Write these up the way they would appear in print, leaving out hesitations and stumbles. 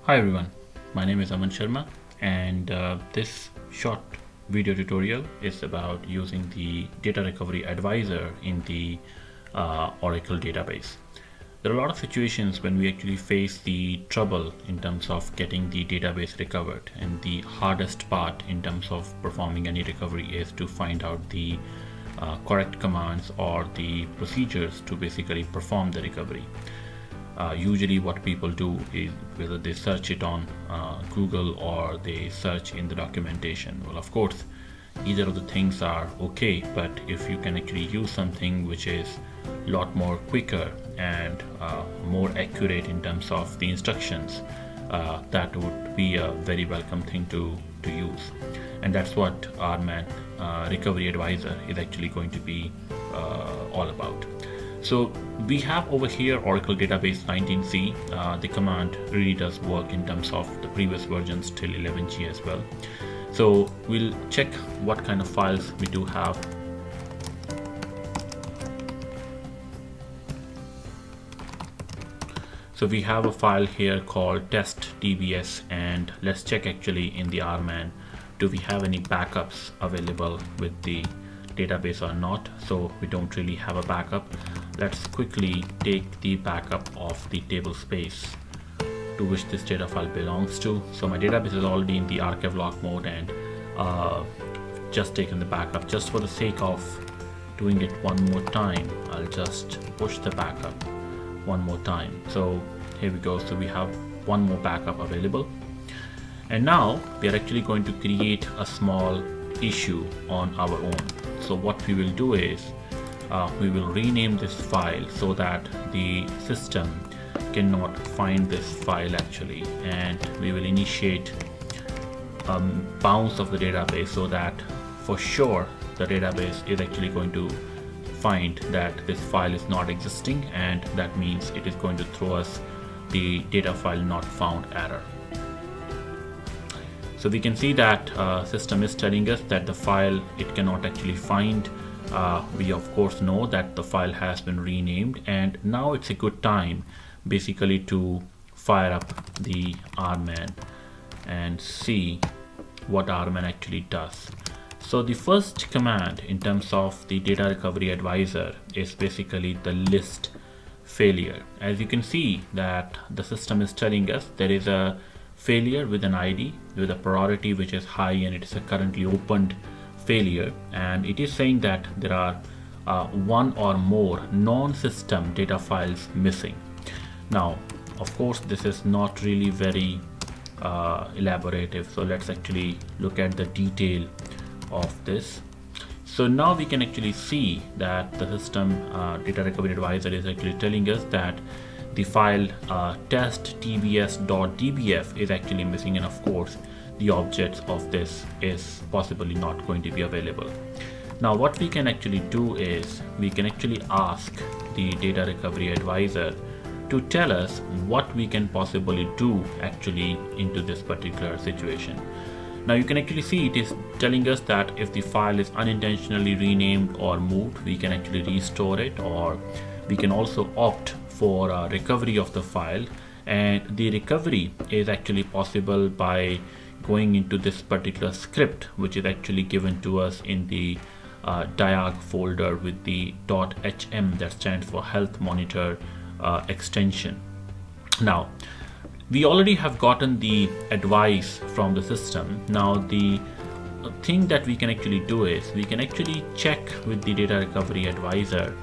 Hi everyone, my name is Aman Sharma and this short video tutorial is about using the Data Recovery Advisor in the Oracle database. There are a lot of situations when we actually face the trouble in terms of getting the database recovered, and the hardest part in terms of performing any recovery is to find out the correct commands or the procedures to basically perform the recovery. Usually what people do is whether they search it on Google or they search in the documentation. Well, of course, either of the things are okay, but if you can actually use something which is a lot more quicker and more accurate in terms of the instructions, that would be a very welcome thing to use. And that's what RMAN Recovery Advisor is actually going to be all about. So we have over here Oracle Database 19c. The command really does work in terms of the previous versions till 11g as well. So we'll check what kind of files we do have. So we have a file here called test.dbs, and let's check actually in the RMAN, do we have any backups available with the database or not. So we don't really have a backup. Let's quickly take the backup of the table space to which this data file belongs to. So my database is already in the archive lock mode, and just taken the backup. Just for the sake of doing it one more time, I'll just push the backup one more time. So here we go. So we have one more backup available, and now we are actually going to create a small issue on our own. So what we will do is we will rename this file so that the system cannot find this file actually, and we will initiate bounce of the database so that for sure the database is actually going to find that this file is not existing, and that means it is going to throw us the data file not found error. So we can see that system is telling us that the file it cannot actually find. We of course know that the file has been renamed, and now it's a good time basically to fire up the RMAN and see what RMAN actually does. So the first command in terms of the Data Recovery Advisor is basically the list failure. As you can see that the system is telling us there is a failure with an ID with a priority which is high, and it is a currently opened failure, and it is saying that there are one or more non-system data files missing. Now of course this is not really very elaborative, so let's actually look at the detail of this. So now we can actually see that the system Data Recovery Advisor is actually telling us that the file test.dbs.dbf is actually missing, and of course the object of this is possibly not going to be available. Now what we can actually do is we can actually ask the Data Recovery Advisor to tell us what we can possibly do actually into this particular situation. Now you can actually see it is telling us that if the file is unintentionally renamed or moved, we can actually restore it, or we can also opt for recovery of the file, and the recovery is actually possible by going into this particular script which is actually given to us in the diag folder with the .hm, that stands for Health Monitor extension. Now we already have gotten the advice from the system. Now the thing that we can actually do is we can actually check with the Data Recovery Advisor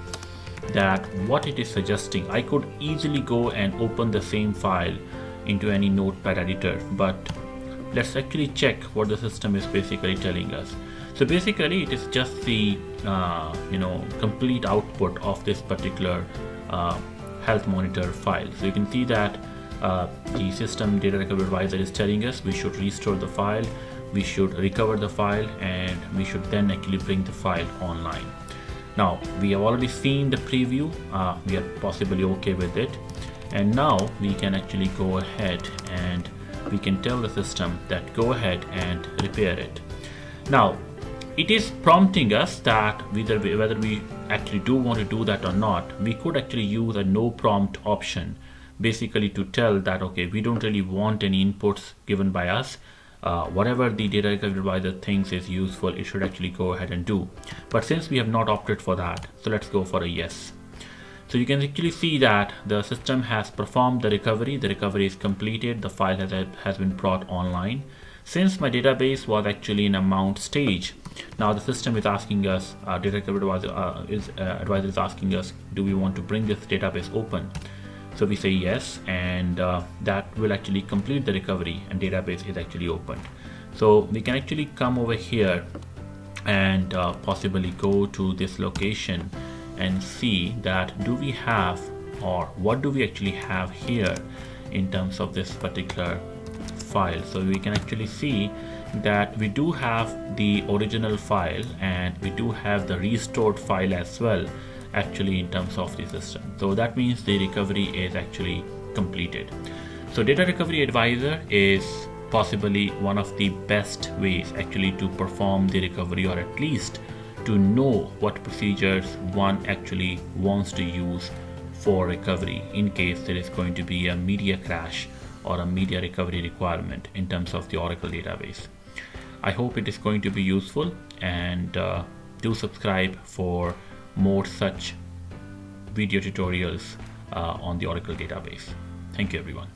that what it is suggesting. I could easily go and open the same file into any notepad editor, but let's actually check what the system is basically telling us. So basically it is just the complete output of this particular Health Monitor file. So you can see that the system Data Recovery Advisor is telling us we should restore the file, we should recover the file, and we should then actually bring the file online. Now we have already seen the preview, we are possibly okay with it, and now we can actually go ahead and we can tell the system that go ahead and repair it. Now it is prompting us that whether we actually do want to do that or not. We could actually use a no prompt option basically to tell that, okay, we don't really want any inputs given by us. Whatever the data recovery advisor thinks is useful, it should actually go ahead and do. But since we have not opted for that, so let's go for a yes. So you can actually see that the system has performed the recovery is completed, the file has been brought online. Since my database was actually in a mount stage, now the system is asking us, data recovery advisor is asking us, do we want to bring this database open? So we say yes, and that will actually complete the recovery and database is actually opened. So we can actually come over here and possibly go to this location and see that do we have, or what do we actually have here in terms of this particular file. So we can actually see that we do have the original file and we do have the restored file as well, actually in terms of the system. So that means the recovery is actually completed. So data recovery advisor is possibly one of the best ways actually to perform the recovery, or at least to know what procedures one actually wants to use for recovery in case there is going to be a media crash or a media recovery requirement in terms of the Oracle database. I hope it is going to be useful, and do subscribe for more such video tutorials on the Oracle database. Thank you everyone.